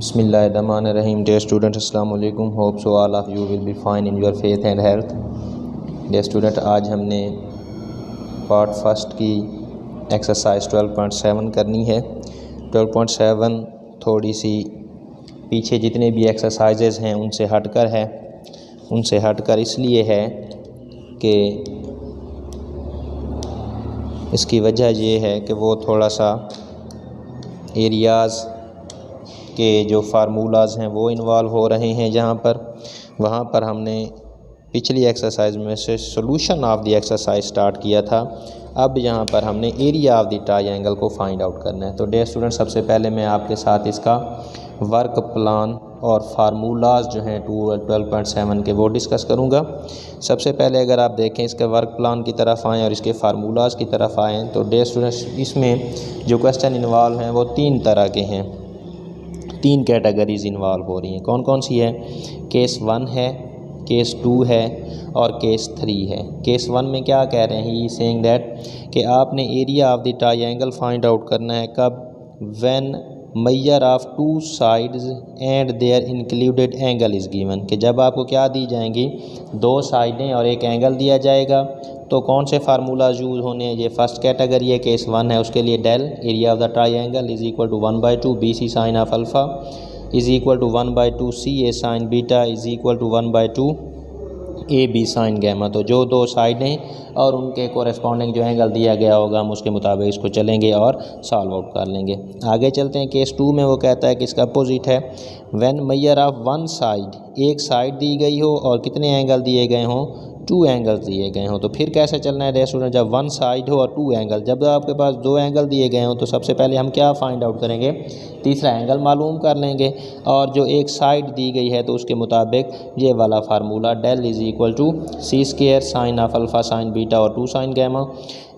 Bismillahirrahmanirrahim. Dear students, Assalamu alaikum. Hope so all of you will be fine in your faith and health. Dear student, आज हमने part first की exercise 12.7 करनी है। 12.7 थोड़ी सी पीछे जितने भी एक्सरसाइजेज हैं उनसे हटकर इसलिए है कि इसकी वजह ये है कि वो थोड़ा सा एरियाज़ के जो फार्मूलाज हैं वो इन्वॉल्व हो रहे हैं वहाँ पर हमने पिछली एक्सरसाइज में से solution of the exercise start किया था। अब यहाँ पर हमने एरिया ऑफ द ट्रायंगल को फाइंड आउट करना है। तो डियर स्टूडेंट, सबसे पहले मैं आपके साथ इसका वर्क प्लान और फार्मूलाज जो हैं 12.7 के वो डिस्कस करूँगा। सबसे पहले अगर आप देखें इसके वर्क प्लान की तरफ आएँ और इसके फार्मूलाज की तरफ आएँ तो डियर स्टूडेंट्स, इसमें जो क्वेश्चन इन्वॉल्व हैं वो 3 तरह के हैं। 3 कैटेगरीज इन्वॉल्व हो रही हैं। कौन कौन सी है? केस 1 है, केस 2 है और केस 3 है। केस 1 में क्या कह रहे हैं? ही सेइंग दैट कि आपने area of the triangle find out करना है कब? When measure of 2 sides and their included angle is given, कि जब आपको क्या दी जाएंगी? 2 साइडें और एक एंगल दिया जाएगा। तो कौन से फार्मूलाज यूज़ होने हैं? ये फर्स्ट कैटेगरी है, केस 1 है, उसके लिए del area of the triangle is equal to 1/2 BC sine of alpha is equal to 1/2 CA sine beta is equal to 1/2 AB sine gamma. तो जो 2 साइडें और उनके कोरेस्पॉन्डिंग जो एंगल दिया गया होगा हम उसके मुताबिक इसको चलेंगे और सॉल्व आउट कर लेंगे। आगे चलते हैं। केस 2 में वो कहता है कि इसका अपोजिट है। व्हेन मेजर ऑफ 1 साइड, एक साइड दी गई हो और कितने एंगल दिए गए हों? 2 एंगल्स दिए गए हों। तो फिर कैसे चलना है स्टूडेंट? जब 1 साइड हो और 2 एंगल, जब आपके पास 2 एंगल दिए गए हों तो सबसे पहले हम क्या फाइंड आउट करेंगे? तीसरा एंगल मालूम कर लेंगे। और जो एक साइड दी गई है तो उसके मुताबिक ये वाला formula del is equal to C square sine of alpha sine beta और 2 sine gamma,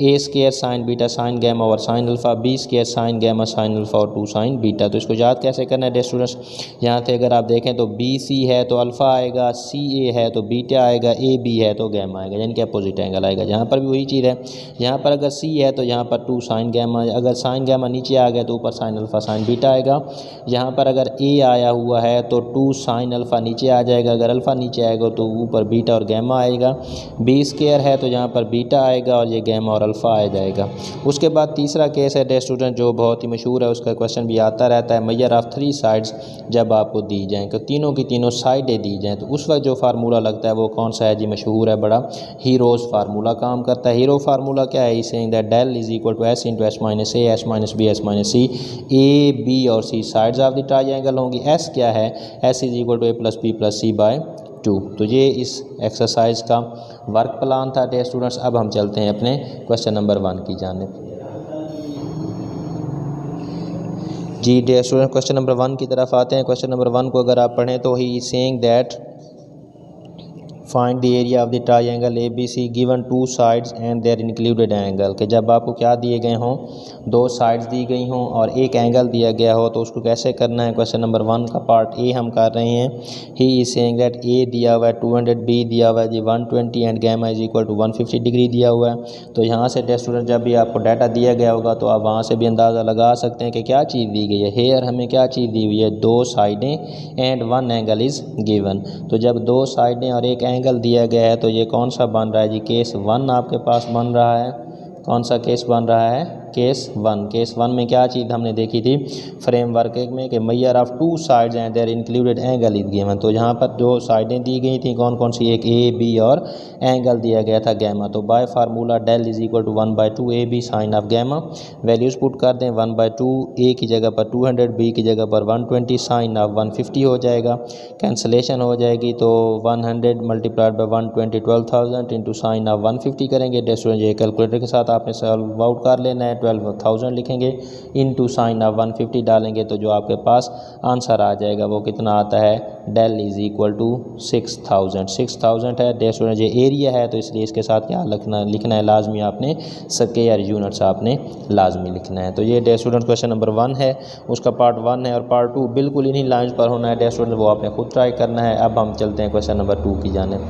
A square sine beta sine gamma और sine alpha, B square sine gamma sine alpha और 2 साइन बीटा। तो इसको याद कैसे करना है स्टूडेंट्स? यहाँ से अगर आप देखें तो BC है तो अल्फ़ा आएगा, CA है तो बीटा आएगा, AB है तो गैमा आएगा, यानी कि अपोजिट एंगल आएगा। यहाँ पर भी वही चीज़ है। यहाँ पर अगर C है तो यहाँ पर 2 साइन गैमा, अगर साइन गैमा नीचे आ गया तो ऊपर साइन अल्फ़ा साइन बीटा आएगा। यहाँ पर अगर A आया हुआ है तो 2 साइन अल्फ़ा नीचे आ जाएगा, अगर अल्फ़ा नीचे आएगा तो ऊपर बीटा और गैमा आएगा। B स्क्वायर है तो यहाँ पर बीटा आएगा और ये गैमा और अल्फ़ा आ जाएगा। उसके बाद तीसरा केस है स्टूडेंट जो बहुत ही मशहूर है, उसका क्वेश्चन भी आता रहता है। मेजर ऑफ 3 साइड्स जब आपको दी जाएँ तो तीनों की तीनों साइडें दी जाएँ तो उस वक्त जो फार्मूला लगता है वो कौन सा है जी? मशहूर है बड़ा, हीरोज़ फार्मूला काम करता है। हीरो फार्मूला क्या है? Saying that del is equal to S into S minus A, S minus B, S minus C। A, B और C sides of the triangle होंगी। S क्या है? S is equal to A plus B plus C by 2। तो ये इस exercise का work plan था dear students. अब हम चलते हैं अपने क्वेश्चन नंबर 1 की जानिब। जी डियर स्टूडेंट, क्वेश्चन नंबर 1 की तरफ आते हैं। क्वेश्चन नंबर 1 को अगर आप पढ़ें तो he saying that find the area of the triangle ABC given 2 sides and their included angle, कि जब आपको क्या दिए गए हों? 2 साइड्स दी गई हों और एक एंगल दिया गया हो तो उसको कैसे करना है? क्वेश्चन नंबर 1 का पार्ट ए हम कर रहे हैं। He is saying that A दिया हुआ है 200, B दिया हुआ है जी 120 and gamma is equal to 150 degree दिया हुआ है। तो यहाँ से स्टूडेंट जब भी आपको डाटा दिया गया होगा तो आप वहाँ से भी अंदाज़ा लगा सकते हैं कि क्या चीज़ दी गई है। हेयर हमें क्या चीज़ दी हुई है? 2 साइडें एंड 1 एंगल इज़ गिवन। तो जब 2 साइडें और एक एंगल दिया गया है तो ये कौन सा बन रहा है जी? केस 1 आपके पास बन रहा है। कौन सा केस बन रहा है? केस 1। केस 1 में क्या चीज़ हमने देखी थी फ्रेमवर्क में कि measure of 2 sides and their included angle is given. तो यहाँ पर जो साइडें दी गई थी कौन कौन सी? एक A, B और एंगल दिया गया था गैमा। तो by formula del is equal to 1/2 AB sine of gamma. Values put कर दें। 1/2 A की जगह पर 200, B की जगह पर 120, साइन ऑफ 150 हो जाएगा। कैंसलेशन हो जाएगी तो 100 multiplied by 120 12,000 into sine of 150 करेंगे। स्टूडेंट ये कैलकुलेटर के साथ आपने सॉल्व आउट कर लेना है। 12,000 लिखेंगे इंटू साइन ऑफ 150 डालेंगे तो जो आपके पास आंसर आ जाएगा वो कितना आता है? डेल इज़ इक्वल टू 6000 है। स्टूडेंट ये एरिया है तो इसलिए इसके साथ क्या लिखना है लाजमी आपने? स्क्वायर यूनिट्स आपने लाजमी लिखना है। तो ये स्टूडेंट क्वेश्चन नंबर 1 है, उसका पार्ट 1 है और पार्ट 2 बिल्कुल इन्हीं लाइन्स पर होना है स्टूडेंट, वो आपने खुद ट्राई करना है। अब हम चलते हैं क्वेश्चन नंबर 2 की जानिब।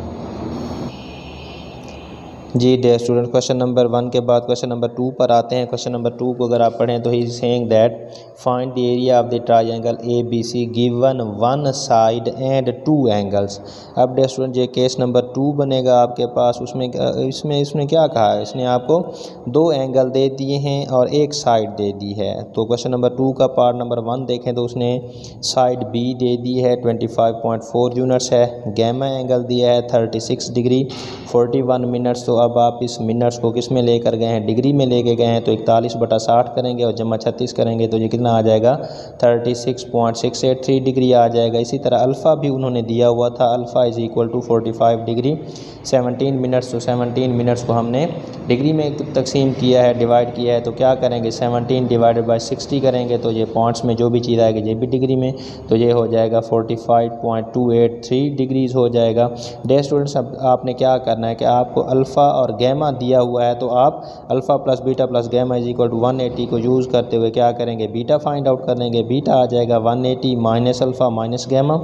जी डियर स्टूडेंट, क्वेश्चन नंबर 1 के बाद क्वेश्चन नंबर 2 पर आते हैं। क्वेश्चन नंबर 2 को अगर आप पढ़ें तो he saying that find the area of the triangle A B C given one side and two angles. अब डियर स्टूडेंट ये केस नंबर 2 बनेगा आपके पास। इसमें क्या कहा है, इसने आपको दो एंगल दे दिए हैं और एक साइड दे दी है। तो क्वेश्चन नंबर 2 का पार्ट नंबर 1 देखें तो उसने साइड बी दे दी है 25.4 यूनिट्स है, गैमा एंगल दिया है 36 डिग्री 41 मिनट्स। तो अब आप इस मिनट्स को किस में लेकर गए हैं, डिग्री में लेके गए हैं, तो 41/60 करेंगे और जमा 36 करेंगे तो ये कितना आ जाएगा 36.683 डिग्री आ जाएगा। इसी तरह अल्फ़ा भी उन्होंने दिया हुआ था, alpha is equal to 45 degree 17 minutes. तो 17 मिनट्स को हमने डिग्री में तकसीम किया है, डिवाइड किया है, तो क्या करेंगे 17 डिवाइडेड बाई 60 करेंगे तो ये पॉइंट्स में जो भी चीज़ आएगी ये भी डिग्री में, तो ये हो जाएगा 45.283 डिग्रीज़ हो जाएगा। डियर स्टूडेंट्स, अब आपने क्या करना है कि आपको अल्फ़ा और गैमा दिया हुआ है, तो आप alpha plus beta plus gamma is equal to 180 को यूज़ करते हुए क्या करेंगे, बीटा फाइंड आउट कर लेंगे। बीटा आ जाएगा 180 minus alpha minus gamma.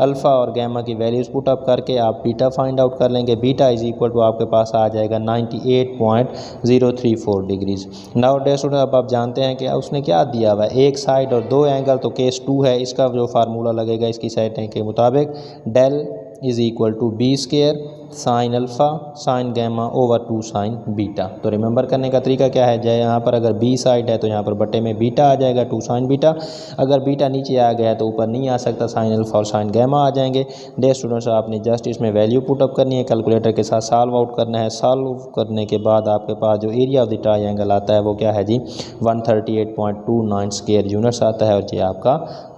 Alpha और गैमा की वैल्यूज़ पुट अप करके आप बीटा फाइंड आउट कर लेंगे। बीटा इज इक्वल टू आपके पास आ जाएगा 98.034 डिग्रीज़। नाउ डियर स्टूडेंट, अब आप जानते हैं कि उसने क्या दिया हुआ है, एक साइड और दो एंगल, तो केस 2 है। इसका जो फार्मूला लगेगा इसकी सेटिंग के मुताबिक del is equal to b square sine alpha sine gamma over 2 sine beta. तो रिमेंबर करने का तरीका क्या है, जय यहाँ पर अगर बी साइड है तो यहाँ पर बट्टे में बीटा आ जाएगा 2 साइन बीटा। अगर बीटा नीचे आ गया तो ऊपर नहीं आ सकता, साइन अल्फ़ा और साइन गैमा आ जाएंगे। डियर स्टूडेंट्स, आपने जस्ट इसमें वैल्यू पुट अप करनी है, कैलकुलेटर के साथ सॉल्व आउट करना है। सॉल्व करने के बाद आपके पास जो एरिया ऑफ द ट्रायंगल आता है वो क्या है जी 138.29 स्क्वायर यूनिट्स आता है और ये आपका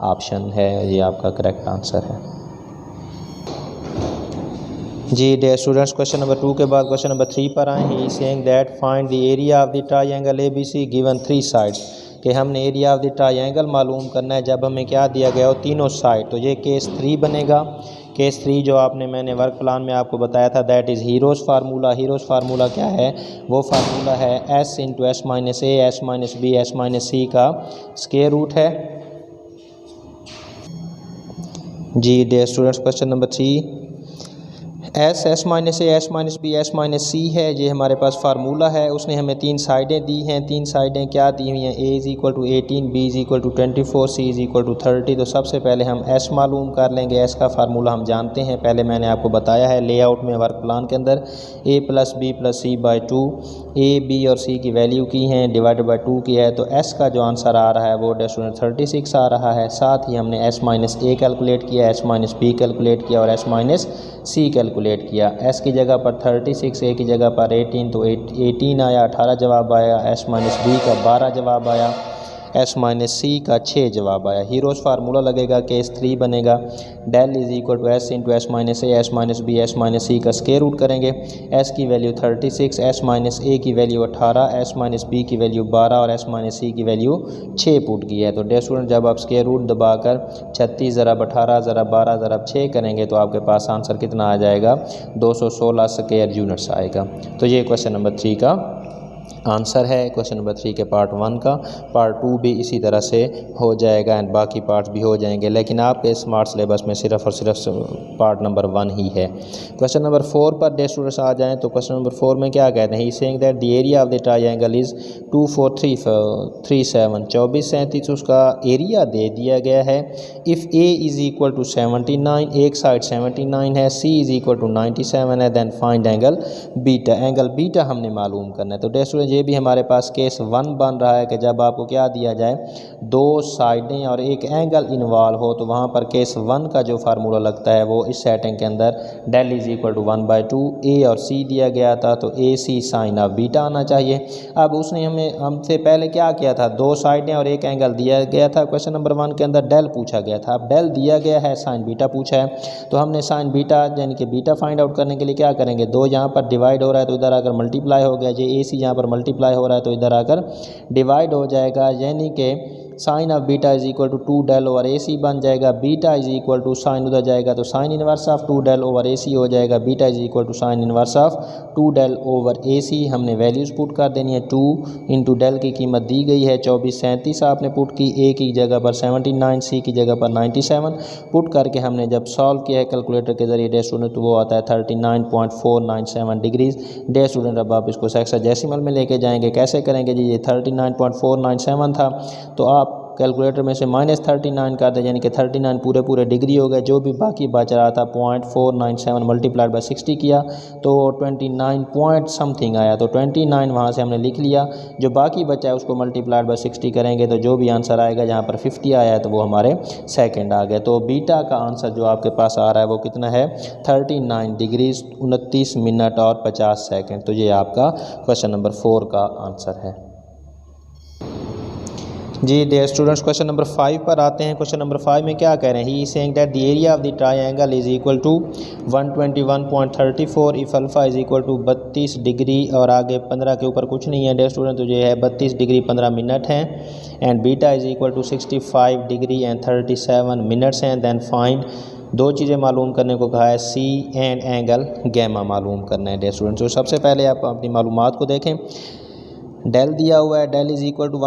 ऑप्शन है, ये आपका करेक्ट आंसर है। जी डियर स्टूडेंट्स, क्वेश्चन नंबर 2 के बाद क्वेश्चन नंबर 3 पर आए हैं। Saying that find the area of the triangle A B C given 3 sides, कि हमने एरिया ऑफ द ट्रायंगल मालूम करना है जब हमें क्या दिया गया हो तीनों साइड। तो ये केस 3 बनेगा। केस 3 जो मैंने वर्क प्लान में आपको बताया था that is Hero's formula. Hero's formula क्या है, वो फार्मूला है s into S minus A S minus B S minus C का स्क्वायर रूट है। जी dear students, question number 3 S minus A S minus B S minus C है, ये हमारे पास फार्मूला है। उसने हमें 3 साइडें दी हैं। 3 साइडें क्या दी हुई हैं, A is equal to 18 B is equal to 24 C is equal to 30। तो सबसे पहले हम एस मालूम कर लेंगे। एस का फार्मूला हम जानते हैं, पहले मैंने आपको बताया है लेआउट में वर्क प्लान के अंदर, A plus B plus C by 2। A B और सी की वैल्यू की हैं डिवाइडेड बाई 2 की है, तो एस का जो आंसर आ रहा है वो स्टूडेंट 36 आ रहा है। साथ ही हमने एस माइनस ए कैलकुलेट किया, एस माइनस बी कैलकुलेट किया और एस माइनस सी कैलकुलेट किया। एस की जगह पर 36, ए की जगह पर 18, तो 18 आया, 18 जवाब आया। एस माइनस बी का 12 जवाब आया, एस माइनस सी का 6 जवाब आया। हीरोज़ फार्मूला लगेगा, केस 3 बनेगा del is equal to S into S minus A S minus B S minus C का स्क्वायर रूट करेंगे। एस की वैल्यू 36, एस माइनस ए की वैल्यू 18, एस माइनस बी की वैल्यू 12 और एस माइनस सी की value 6 put की है। तो डियर स्टूडेंट, जब आप स्क्वायर रूट दबाकर 36 ज़रब 18 ज़रब 12 ज़रब 6 करेंगे तो आपके पास आंसर कितना आ जाएगा 216 स्क्वायर यूनिट्स आएगा। तो ये क्वेश्चन नंबर 3 का आंसर है। क्वेश्चन नंबर 3 के पार्ट 1 का। पार्ट 2 भी इसी तरह से हो जाएगा एंड बाकी पार्ट्स भी हो जाएंगे, लेकिन आपके स्मार्ट सिलेबस में सिर्फ और सिर्फ पार्ट नंबर 1 ही है। Question number 4 per day students आ जाएं तो क्वेश्चन नंबर 4 में क्या कहते हैं, he saying that the area of the triangle is 2437 2437 उसका एरिया दे दिया गया है। If A is equal to 79, एक साइड 79 है, सी इज़ इक्वल टू 97 है, then find angle beta. Angle beta हमने मालूम करना है। तो डे स्टूडेंट ये भी हमारे पास केस 1 बन रहा है कि जब आपको क्या दिया जाए, दो साइडें और एक एंगल इन्वॉल्व हो, तो वहाँ पर केस 1 का जो फार्मूला लगता है वो इस सेटिंग के अंदर डेल इज़ इक्वल टू 1/2 ए और सी दिया गया था, तो ए सी साइन ऑफ बीटा आना चाहिए। अब उसने हमसे पहले क्या किया था, दो साइडें और एक एंगल दिया गया था। क्वेश्चन नंबर 1 के अंदर डेल पूछा गया था, अब डेल दिया गया है, साइन बीटा पूछा है, तो हमने साइन बीटा यानी कि बीटा फाइंड आउट करने के लिए क्या करेंगे, दो यहाँ पर डिवाइड हो रहा है तो इधर आकर मल्टीप्लाई हो गया, ये ए सी यहाँ पर मल्टीप्लाई हो रहा है तो इधर आकर डिवाइड हो जाएगा, यानी कि sine of beta is equal to 2 del over A C बन जाएगा। Beta is equal to sine उधर जाएगा तो sine inverse of 2 del over A C हो जाएगा। Beta is equal to sine inverse of 2 del over A C. हमने values put कर देनी है। 2 इंटू डेल की कीमत दी गई है 2437 आपने पुट की, ए की जगह पर 79, सी की जगह पर 97 पुट करके हमने जब सॉल्व किया है कैलकुलेटर के ज़रिए डे स्टूडेंट, तो वो आता है 39.497 डिग्रीज। डे स्टूडेंट अब आप इसको हेक्साडेसिमल में लेके जाएंगे। कैसे करेंगे जी, ये 39.497 था तो आप कैलकुलेटर में से -39 कर दें, यानी कि 39 पूरे पूरे डिग्री हो गए। जो भी बाकी बच रहा था 0.497 मल्टीप्लाइड बाय 60 किया तो 29 पॉइंट समथिंग आया, तो 29 वहाँ से हमने लिख लिया। जो बाकी बचा है उसको मल्टीप्लाइड बाय 60 करेंगे तो जो भी आंसर आएगा, जहाँ पर 50 आया है तो वो हमारे सेकंड आ गए। तो बीटा का आंसर जो आपके पास आ रहा है वो कितना है, 39 डिग्रीज 29 मिनट और 50 सेकेंड। तो ये आपका क्वेश्चन नंबर 4 का आंसर है जी। डियर स्टूडेंट्स, क्वेश्चन नंबर 5 पर आते हैं। क्वेश्चन नंबर 5 में क्या कह रहे हैं, he is saying that the area of the triangle is equal to 121.34 if alpha is equal to 32 degree और आगे 15 के ऊपर कुछ नहीं है डियर स्टूडेंट, तो ये है 32 डिग्री 15 मिनट हैं। And beta is equal to 65 degree and 37 minutes हैं। देन फाइंड, दो चीज़ें मालूम करने को कहा है, सी एंड एंगल गैमा मालूम करना है डियर स्टूडेंट्स। तो सबसे पहले आप अपनी मालूमात को देखें। डेल दिया हुआ है, del is equal to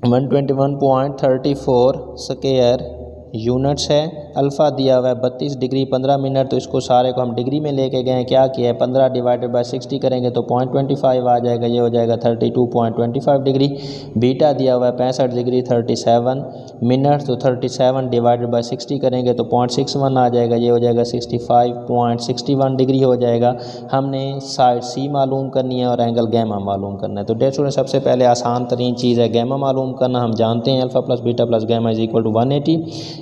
121.34 square units है। अल्फ़ा दिया हुआ है 32 डिग्री 15 मिनट, तो इसको सारे को हम डिग्री में लेके गए हैं। क्या किया है, 15 डिवाइडेड बाय 60 करेंगे तो 0.25 आ जाएगा, ये हो जाएगा 32.25 डिग्री। बीटा दिया हुआ है 65 डिग्री 37 मिनट, तो 37 डिवाइडेड बाय 60 करेंगे तो 0.61 आ जाएगा, ये हो जाएगा 65.61 डिग्री हो जाएगा। हमने साइड सी मालूम करनी है और एंगल गैमा मालूम करना है। तो डियर स्टूडेंट, सबसे पहले आसान तरीन चीज़ है गैमा मालूम करना। हम जानते हैं alpha plus beta plus gamma is equal to 180।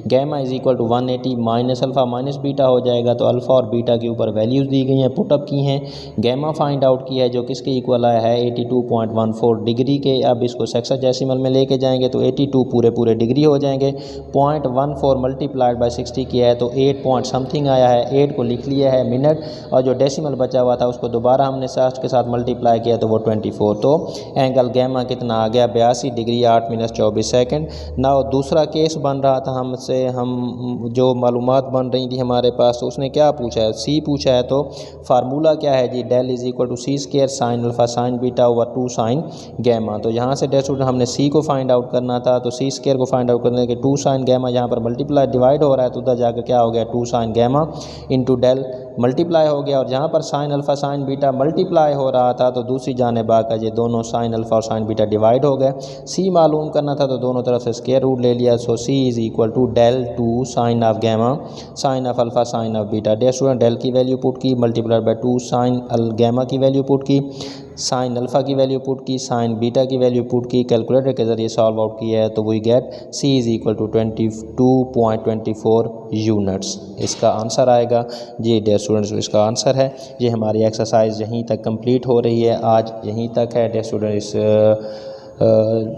Gamma is equal to 180 minus alpha minus beta हो जाएगा। तो अल्फ़ा और बीटा के ऊपर वैल्यूज़ दी गई हैं, पुटअप की हैं। गैमा फाइंड आउट किया है जो किसके इक्वल आया है, 82.14 डिग्री के। अब इसको हेक्साडेसिमल में लेके जाएंगे तो 82 पूरे पूरे डिग्री हो जाएंगे। 0.14 मल्टीप्लाइड बाय 60 किया है तो 8 पॉइंट समथिंग आया है, 8 को लिख लिया है मिनट, और जो डेसिमल बचा हुआ था उसको दोबारा हमने 60 के साथ मल्टीप्लाई किया तो वो 24। तो एंगल गैमा कितना आ गया, 82 डिग्री 8 मिनट 24 सेकेंड। ना दूसरा केस बन रहा था हमसे, हम जो मालूमात बन रही थी हमारे पास, तो उसने क्या पूछा है, सी पूछा है। तो फार्मूला क्या है जी, del is equal to C square sine alpha sine beta over 2 sine gamma. तो यहाँ से डेयर स्टूडेंट हमने सी को फाइंड आउट करना था, तो सी स्क्वायर को फाइंड आउट करने के 2 साइन गैमा यहाँ पर मल्टीप्लाई डिवाइड हो रहा है तो उधर जाकर क्या हो गया 2 sine gamma into del multiply हो गया। और जहाँ पर sine alpha sine beta multiply हो रहा था तो दूसरी जानिब आकर ये दोनों साइन अल्फ़ा और साइन बीटा डिवाइड हो गए। सी मालूम करना था तो दोनों तरफ से स्क्वायर रूट ले लिया। So C is equal to del 2 sine of gamma sine of alpha sine of beta. Dear student, del की वैल्यू पुट की, मल्टीप्लाइड बाय 2 साइन गैमा की वैल्यू पुट की, साइन अल्फ़ा की वैल्यू पुट की, sine beta की value put की, calculator के ज़रिए सॉल्व आउट किया है तो we get C is equal to 22.24 units. इसका आंसर आएगा जी डियर स्टूडेंट्स, इसका आंसर है। ये हमारी एक्सरसाइज यहीं तक कंप्लीट हो रही है, आज यहीं तक है डियर स्टूडेंट। इस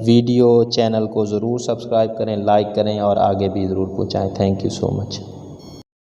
वीडियो चैनल को ज़रूर सब्सक्राइब करें, लाइक करें और आगे भी ज़रूर पहुँचाएँ। Thank you so much.